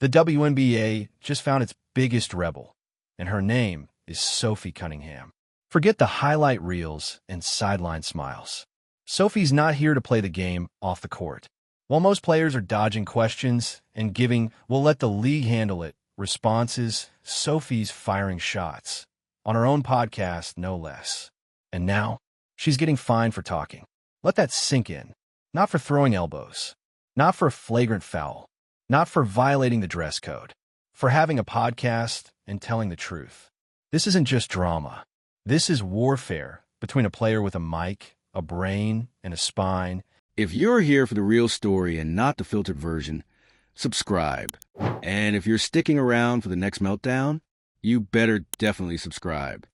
The WNBA just found its biggest rebel, and her name is Sophie Cunningham. Forget the highlight reels and sideline smiles. Sophie's not here to play the game off the court. While most players are dodging questions and giving "we'll let the league handle it" responses, Sophie's firing shots. On her own podcast, no less. And now, she's getting fined for talking. Let that sink in. Not for throwing elbows. Not for a flagrant foul. Not for violating the dress code. For having a podcast and telling the truth. This isn't just drama. This is warfare between a player with a mic, a brain, and a spine. If you're here for the real story and not the filtered version, subscribe. And if you're sticking around for the next meltdown, you better definitely subscribe.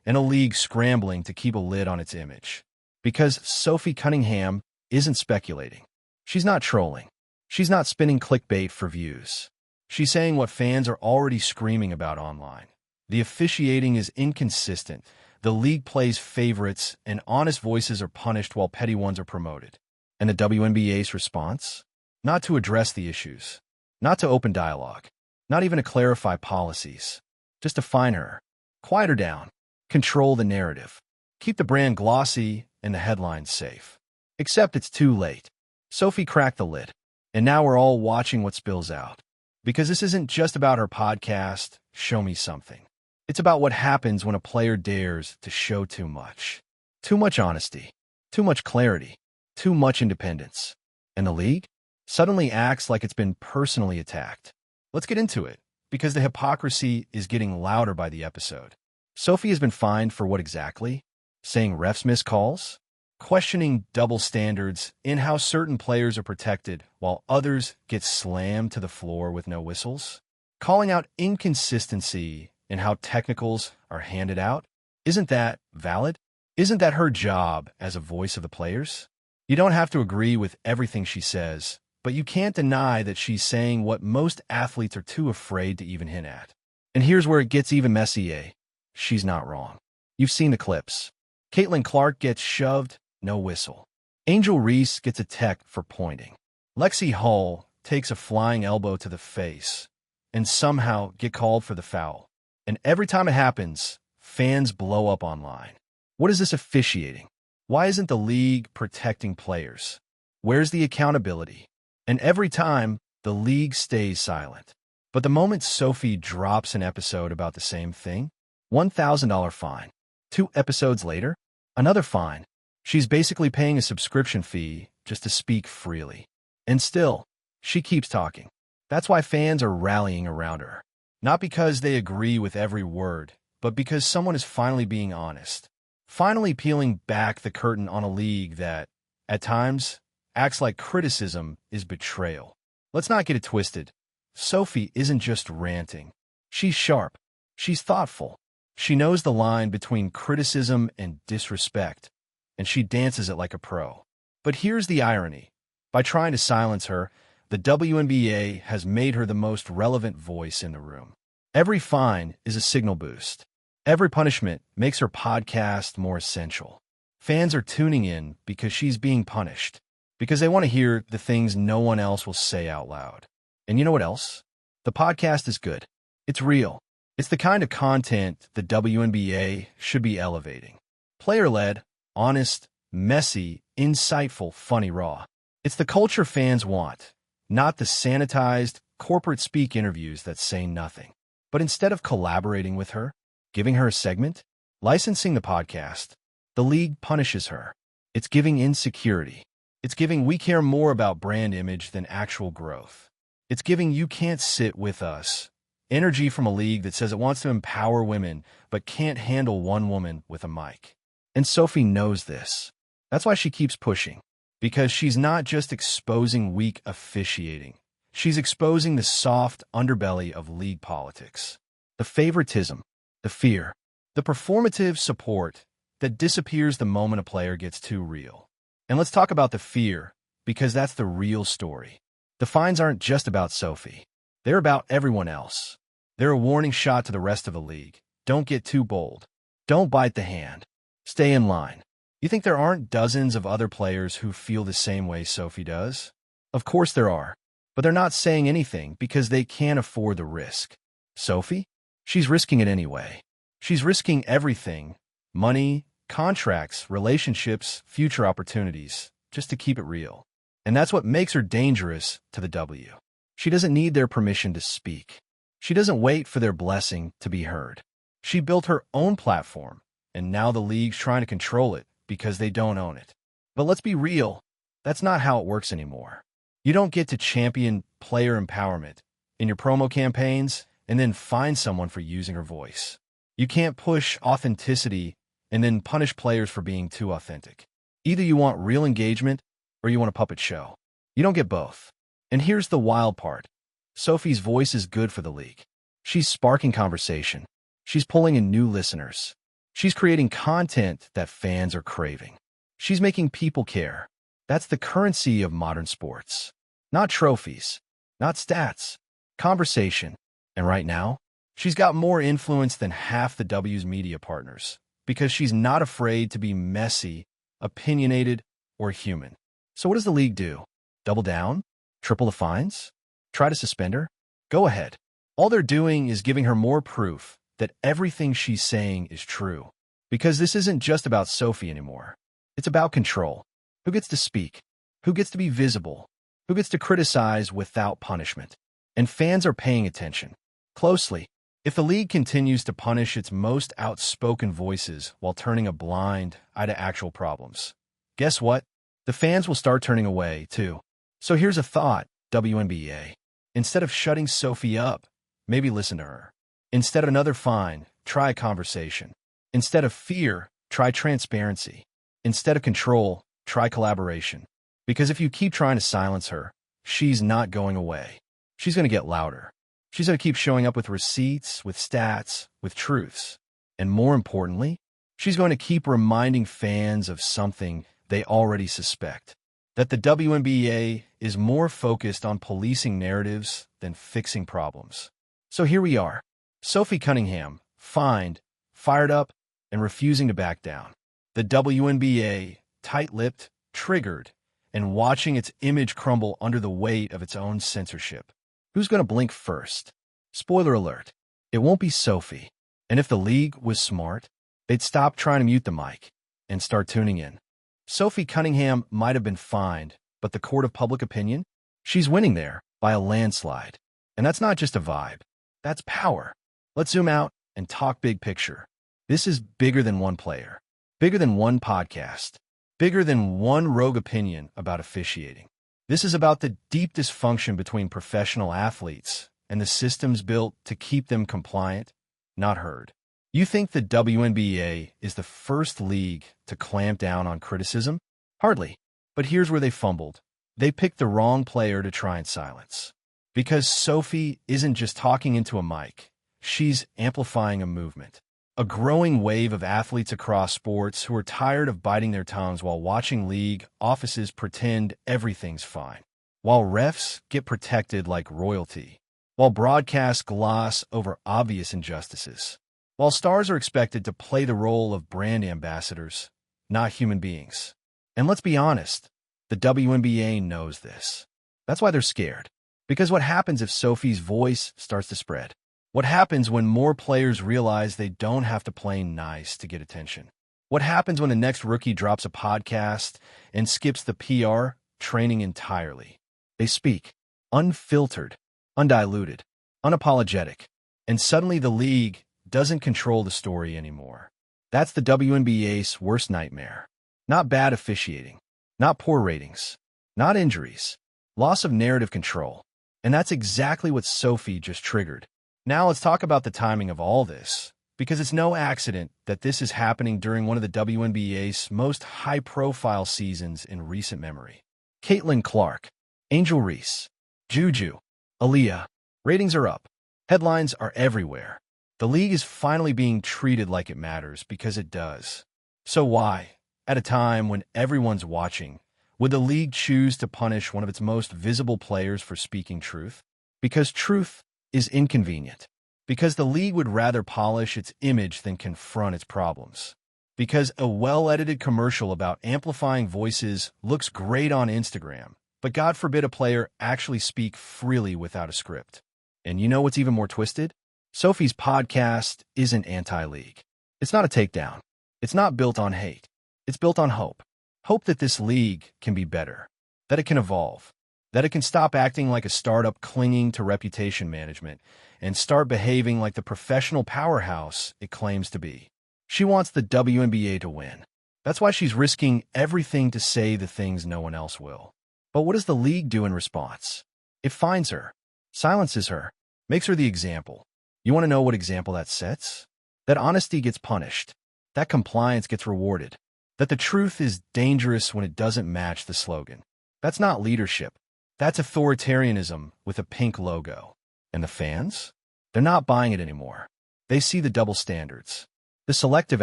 And a league scrambling to keep a lid on its image. Because Sophie Cunningham isn't speculating. She's not trolling. She's not spinning clickbait for views. She's saying what fans are already screaming about online. The officiating is inconsistent. The league plays favorites, and honest voices are punished while petty ones are promoted. And the WNBA's response? Not to address the issues. Not to open dialogue. Not even to clarify policies. Just to fine her. Quiet her down. Control the narrative. Keep the brand glossy and the headlines safe. Except it's too late. Sophie cracked the lid. And now we're all watching what spills out. Because this isn't just about her podcast, Show Me Something. It's about what happens when a player dares to show too much. Too much honesty. Too much clarity. Too much independence. And the league suddenly acts like it's been personally attacked. Let's get into it, because the hypocrisy is getting louder by the episode. Sophie has been fined for what exactly? Saying refs miss calls? Questioning double standards in how certain players are protected while others get slammed to the floor with no whistles? Calling out inconsistency in how technicals are handed out? Isn't that valid? Isn't that her job as a voice of the players? You don't have to agree with everything she says, but you can't deny that she's saying what most athletes are too afraid to even hint at. And here's where it gets even messier. She's not wrong. You've seen the clips. Caitlin Clark gets shoved, no whistle. Angel Reese gets a tech for pointing. Lexi Hull takes a flying elbow to the face and somehow get called for the foul. And every time it happens, fans blow up online. What is this officiating? Why isn't the league protecting players? Where's the accountability? And every time, the league stays silent. But the moment Sophie drops an episode about the same thing, $1,000 fine. 2 episodes later, another fine. She's basically paying a subscription fee just to speak freely. And still, she keeps talking. That's why fans are rallying around her. Not because they agree with every word, but because someone is finally being honest. Finally peeling back the curtain on a league that, at times, acts like criticism is betrayal. Let's not get it twisted. Sophie isn't just ranting. She's sharp. She's thoughtful. She knows the line between criticism and disrespect, and she dances it like a pro. But here's the irony. By trying to silence her, the WNBA has made her the most relevant voice in the room. Every fine is a signal boost. Every punishment makes her podcast more essential. Fans are tuning in because she's being punished, because they want to hear the things no one else will say out loud. And you know what else? The podcast is good. It's real. It's the kind of content the WNBA should be elevating. Player-led, honest, messy, insightful, funny, raw. It's the culture fans want, not the sanitized, corporate-speak interviews that say nothing. But instead of collaborating with her, giving her a segment, licensing the podcast, the league punishes her. It's giving insecurity. It's giving we care more about brand image than actual growth. It's giving you can't sit with us energy from a league that says it wants to empower women but can't handle one woman with a mic. And Sophie knows this. That's why she keeps pushing. Because she's not just exposing weak officiating. She's exposing the soft underbelly of league politics. The favoritism, the fear, the performative support that disappears the moment a player gets too real. And let's talk about the fear, because that's the real story. The fines aren't just about Sophie. They're about everyone else. They're a warning shot to the rest of the league. Don't get too bold. Don't bite the hand. Stay in line. You think there aren't dozens of other players who feel the same way Sophie does? Of course there are. but they're not saying anything because they can't afford the risk. Sophie? She's risking it anyway. She's risking everything: money, contracts, relationships, future opportunities, just to keep it real. And that's what makes her dangerous to the W. She doesn't need their permission to speak. She doesn't wait for their blessing to be heard. She built her own platform, and now the league's trying to control it because they don't own it. But let's be real, that's not how it works anymore. You don't get to champion player empowerment in your promo campaigns and then fine someone for using her voice. You can't push authenticity and then punish players for being too authentic. Either you want real engagement or you want a puppet show. You don't get both. And here's the wild part. Sophie's voice is good for the league. She's sparking conversation. She's pulling in new listeners. She's creating content that fans are craving. She's making people care. That's the currency of modern sports. Not trophies, not stats, conversation. And right now, she's got more influence than half the W's media partners because she's not afraid to be messy, opinionated, or human. So what does the league do? Double down? Triple the fines? Try to suspend her? Go ahead. All they're doing is giving her more proof that everything she's saying is true. Because this isn't just about Sophie anymore. It's about control. Who gets to speak? Who gets to be visible? Who gets to criticize without punishment? And fans are paying attention closely. If the league continues to punish its most outspoken voices while turning a blind eye to actual problems, guess what? The fans will start turning away, too. So here's a thought, WNBA. Instead of shutting Sophie up, maybe listen to her. Instead of another fine, try a conversation. Instead of fear, try transparency. Instead of control, try collaboration. Because if you keep trying to silence her, she's not going away. She's going to get louder. She's going to keep showing up with receipts, with stats, with truths. And more importantly, she's going to keep reminding fans of something they already suspect. That the WNBA is more focused on policing narratives than fixing problems. So here we are. Sophie Cunningham, fined, fired up, and refusing to back down. The WNBA, tight-lipped, triggered, and watching its image crumble under the weight of its own censorship. Who's going to blink first? Spoiler alert, it won't be Sophie. And if the league was smart, they'd stop trying to mute the mic and start tuning in. Sophie Cunningham might have been fined, but the court of public opinion? She's winning there by a landslide. And that's not just a vibe. That's power. Let's zoom out and talk big picture. This is bigger than one player, bigger than one podcast, bigger than one rogue opinion about officiating. This is about the deep dysfunction between professional athletes and the systems built to keep them compliant, not heard. You think the WNBA is the first league to clamp down on criticism? Hardly. But here's where they fumbled. They picked the wrong player to try and silence. Because Sophie isn't just talking into a mic. She's amplifying a movement. A growing wave of athletes across sports who are tired of biting their tongues while watching league offices pretend everything's fine. While refs get protected like royalty. While broadcasts gloss over obvious injustices. While stars are expected to play the role of brand ambassadors, not human beings. And let's be honest, the WNBA knows this. That's why they're scared. Because what happens if Sophie's voice starts to spread? What happens when more players realize they don't have to play nice to get attention? What happens when the next rookie drops a podcast and skips the PR training entirely? They speak, unfiltered, undiluted, unapologetic, and suddenly the league doesn't control the story anymore. That's the WNBA's worst nightmare. Not bad officiating, not poor ratings, not injuries, loss of narrative control. And that's exactly what Sophie just triggered. Now let's talk about the timing of all this, because it's no accident that this is happening during one of the WNBA's most high-profile seasons in recent memory. Caitlin Clark, Angel Reese, Juju, Aaliyah. Ratings are up. Headlines are everywhere. The league is finally being treated like it matters because it does. So why, at a time when everyone's watching, would the league choose to punish one of its most visible players for speaking truth? Because truth is inconvenient. Because the league would rather polish its image than confront its problems. Because a well-edited commercial about amplifying voices looks great on Instagram, But God forbid a player actually speak freely without a script. And you know what's even more twisted? Sophie's podcast isn't anti-league. It's not a takedown. It's not built on hate. It's built on hope. Hope that this league can be better, that it can evolve, that it can stop acting like a startup clinging to reputation management and start behaving like the professional powerhouse it claims to be. She wants the WNBA to win. That's why she's risking everything to say the things no one else will. But what does the league do in response? It finds her, silences her, makes her the example. You want to know what example that sets? That honesty gets punished, that compliance gets rewarded, that the truth is dangerous when it doesn't match the slogan. That's not leadership. That's authoritarianism with a pink logo. And the fans? They're not buying it anymore. They see the double standards, the selective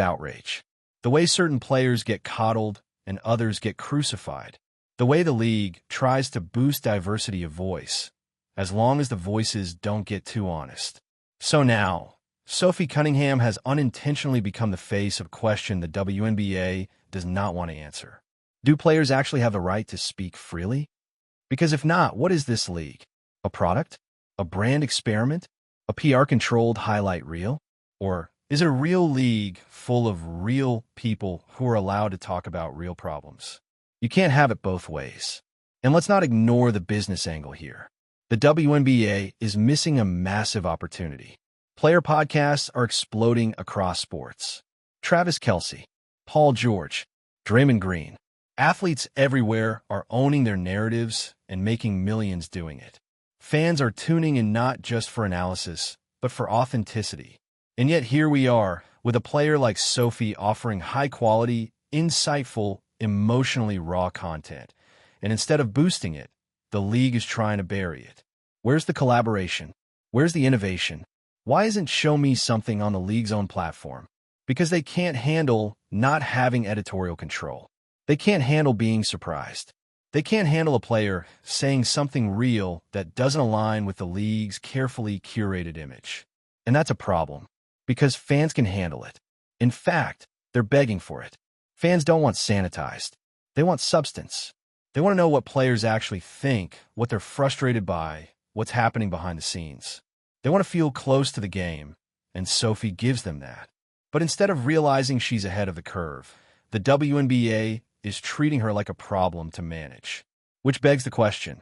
outrage, the way certain players get coddled and others get crucified, the way the league tries to boost diversity of voice, as long as the voices don't get too honest. So now, Sophie Cunningham has unintentionally become the face of question the WNBA does not want to answer. Do players actually have the right to speak freely? Because if not, what is this league? A product? A brand experiment? A PR-controlled highlight reel? Or is it a real league full of real people who are allowed to talk about real problems? You can't have it both ways. And let's not ignore the business angle here. The WNBA is missing a massive opportunity. Player podcasts are exploding across sports. Travis Kelce, Paul George, Draymond Green. Athletes everywhere are owning their narratives and making millions doing it. Fans are tuning in not just for analysis, but for authenticity. And yet here we are, with a player like Sophie offering high-quality, insightful, emotionally raw content. And instead of boosting it, the league is trying to bury it. Where's the collaboration? Where's the innovation? Why isn't Show Me Something on the league's own platform? Because they can't handle not having editorial control. They can't handle being surprised. They can't handle a player saying something real that doesn't align with the league's carefully curated image. And that's a problem, because fans can handle it. In fact, they're begging for it. Fans don't want sanitized. They want substance. They want to know what players actually think, what they're frustrated by, what's happening behind the scenes. They want to feel close to the game, and Sophie gives them that. But instead of realizing she's ahead of the curve, the WNBA is treating her like a problem to manage. Which begs the question,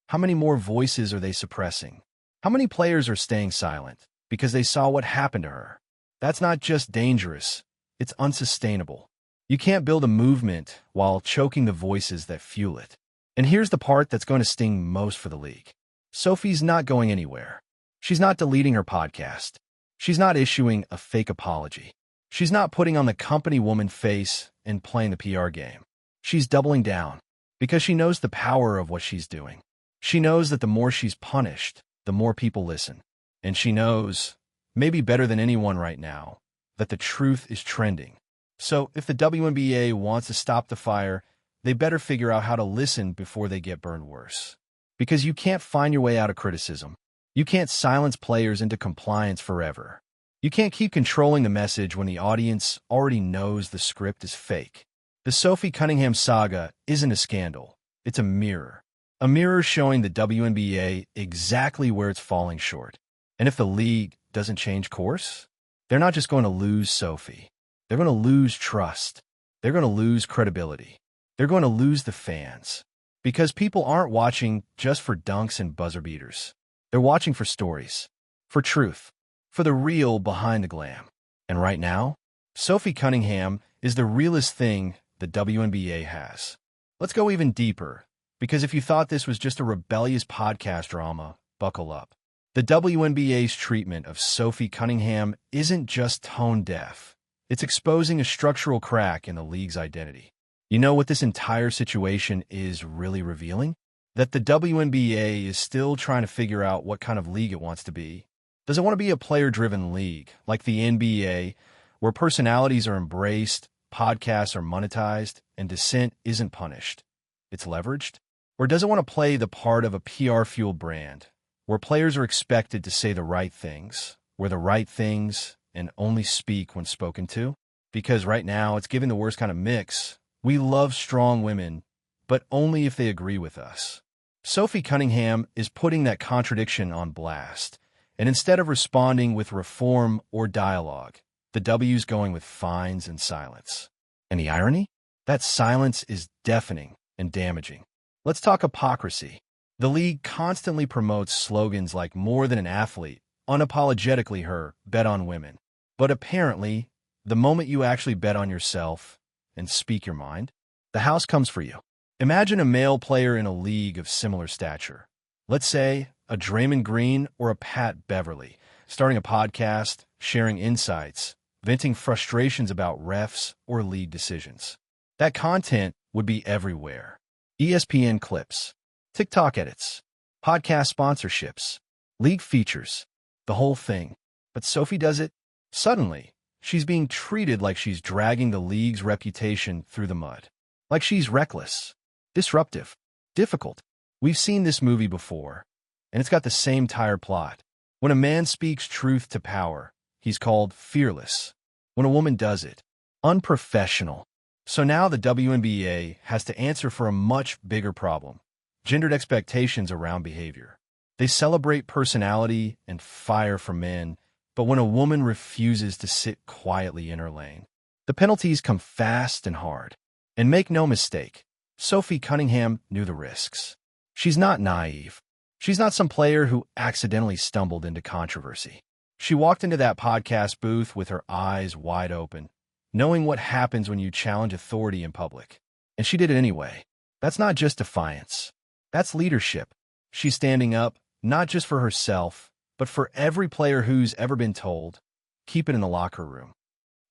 how many more voices are they suppressing? How many players are staying silent because they saw what happened to her? That's not just dangerous, it's unsustainable. You can't build a movement while choking the voices that fuel it. And here's the part that's going to sting most for the league. Sophie's not going anywhere. She's not deleting her podcast. She's not issuing a fake apology. She's not putting on the company woman face and playing the PR game. She's doubling down because she knows the power of what she's doing. She knows that the more she's punished, the more people listen. And she knows, maybe better than anyone right now, that the truth is trending. So if the WNBA wants to stop the fire, they better figure out how to listen before they get burned worse. Because you can't find your way out of criticism. You can't silence players into compliance forever. You can't keep controlling the message when the audience already knows the script is fake. The Sophie Cunningham saga isn't a scandal. It's a mirror. A mirror showing the WNBA exactly where it's falling short. And if the league doesn't change course, they're not just going to lose Sophie. They're going to lose trust. They're going to lose credibility. They're going to lose the fans. Because people aren't watching just for dunks and buzzer beaters. They're watching for stories, for truth, for the real behind the glam. And right now, Sophie Cunningham is the realest thing the WNBA has. Let's go even deeper, because if you thought this was just a rebellious podcast drama, buckle up. The WNBA's treatment of Sophie Cunningham isn't just tone deaf. It's exposing a structural crack in the league's identity. You know what this entire situation is really revealing? That the WNBA is still trying to figure out what kind of league it wants to be. Does it want to be a player-driven league, like the NBA, where personalities are embraced, podcasts are monetized, and dissent isn't punished? It's leveraged? Or does it want to play the part of a PR-fueled brand, where players are expected to say the right things, wear the right things, and only speak when spoken to? Because right now, it's giving the worst kind of mix. We love strong women, but only if they agree with us. Sophie Cunningham is putting that contradiction on blast, and instead of responding with reform or dialogue, the W's going with fines and silence. And the irony? That silence is deafening and damaging. Let's talk hypocrisy. The league constantly promotes slogans like "more than an athlete," "unapologetically her," "bet on women." But apparently, the moment you actually bet on yourself and speak your mind, the house comes for you. Imagine a male player in a league of similar stature. Let's say a Draymond Green or a Pat Beverly, starting a podcast, sharing insights, venting frustrations about refs or league decisions. That content would be everywhere. ESPN clips, TikTok edits, podcast sponsorships, league features, the whole thing. But Sophie does it. Suddenly, she's being treated like she's dragging the league's reputation through the mud. Like she's reckless, disruptive, difficult. We've seen this movie before, and it's got the same tired plot. When a man speaks truth to power, he's called fearless. When a woman does it, unprofessional. So now the WNBA has to answer for a much bigger problem: gendered expectations around behavior. They celebrate personality and fire for men, but when a woman refuses to sit quietly in her lane, the penalties come fast and hard. And make no mistake, Sophie Cunningham knew the risks. She's not naive. She's not some player who accidentally stumbled into controversy. She walked into that podcast booth with her eyes wide open, knowing what happens when you challenge authority in public. And she did it anyway. That's not just defiance. That's leadership. She's standing up, not just for herself, but for every player who's ever been told, keep it in the locker room.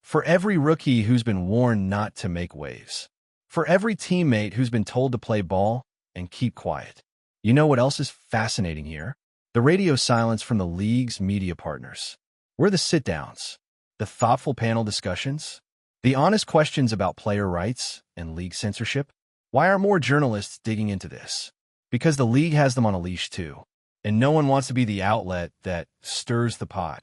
For every rookie who's been warned not to make waves. For every teammate who's been told to play ball and keep quiet. You know what else is fascinating here? The radio silence from the league's media partners. Where the sit-downs, the thoughtful panel discussions, the honest questions about player rights and league censorship. Why aren't more journalists digging into this? Because the league has them on a leash too, and no one wants to be the outlet that stirs the pot,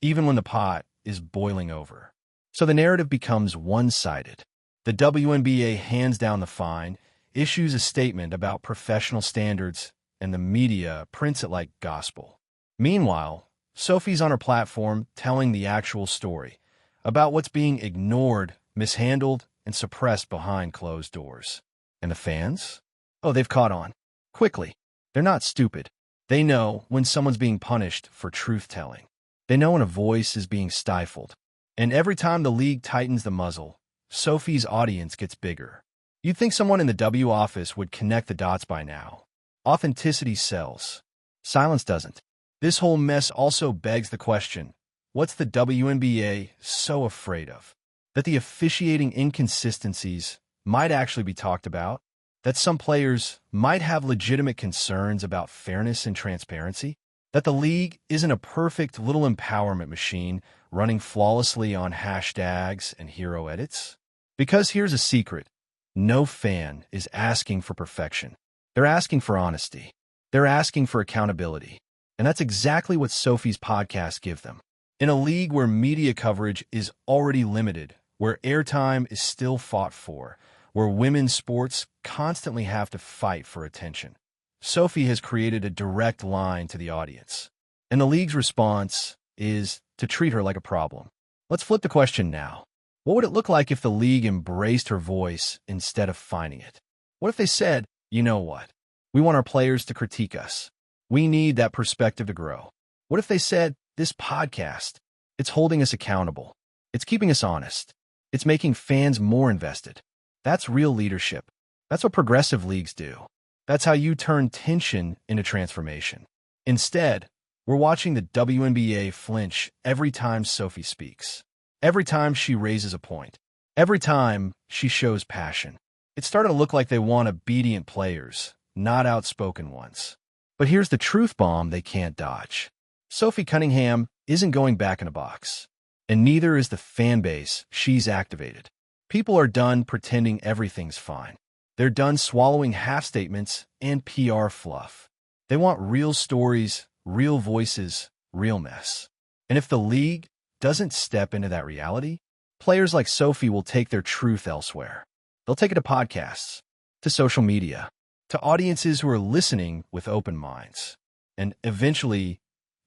even when the pot is boiling over. So the narrative becomes one-sided. The WNBA hands down the fine, issues a statement about professional standards, and the media prints it like gospel. Meanwhile, Sophie's on her platform telling the actual story about what's being ignored, mishandled, and suppressed behind closed doors. And the fans? Oh, they've caught on. Quickly. They're not stupid. They know when someone's being punished for truth-telling. They know when a voice is being stifled. And every time the league tightens the muzzle, Sophie's audience gets bigger. You'd think someone in the W office would connect the dots by now. Authenticity sells. Silence doesn't. This whole mess also begs the question, what's the WNBA so afraid of? That the officiating inconsistencies might actually be talked about? That some players might have legitimate concerns about fairness and transparency? That the league isn't a perfect little empowerment machine running flawlessly on hashtags and hero edits? Because here's a secret. No fan is asking for perfection. They're asking for honesty. They're asking for accountability. And that's exactly what Sophie's podcast gives them. In a league where media coverage is already limited, where airtime is still fought for, where women's sports constantly have to fight for attention, Sophie has created a direct line to the audience. And the league's response is to treat her like a problem. Let's flip the question now. What would it look like if the league embraced her voice instead of fining it? What if they said, you know what? We want our players to critique us. We need that perspective to grow. What if they said, this podcast, it's holding us accountable. It's keeping us honest. It's making fans more invested. That's real leadership. That's what progressive leagues do. That's how you turn tension into transformation. Instead, we're watching the WNBA flinch every time Sophie speaks. Every time she raises a point. Every time she shows passion. It's starting to look like they want obedient players, not outspoken ones. But here's the truth bomb they can't dodge. Sophie Cunningham isn't going back in a box. And neither is the fan base she's activated. People are done pretending everything's fine. They're done swallowing half-statements and PR fluff. They want real stories, real voices, real mess. And if the league doesn't step into that reality, players like Sophie will take their truth elsewhere. They'll take it to podcasts, to social media, to audiences who are listening with open minds. And eventually,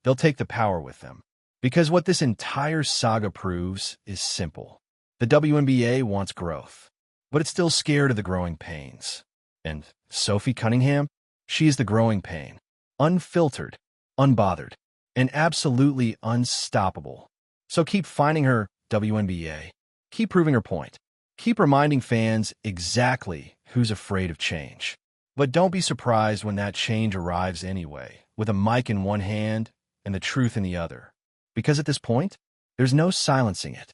they'll take the power with them. Because what this entire saga proves is simple. The WNBA wants growth, but it's still scared of the growing pains. And Sophie Cunningham, she is the growing pain. Unfiltered, unbothered, and absolutely unstoppable. So keep finding her, WNBA. Keep proving her point. Keep reminding fans exactly who's afraid of change. But don't be surprised when that change arrives anyway, with a mic in one hand and the truth in the other. Because at this point, there's no silencing it.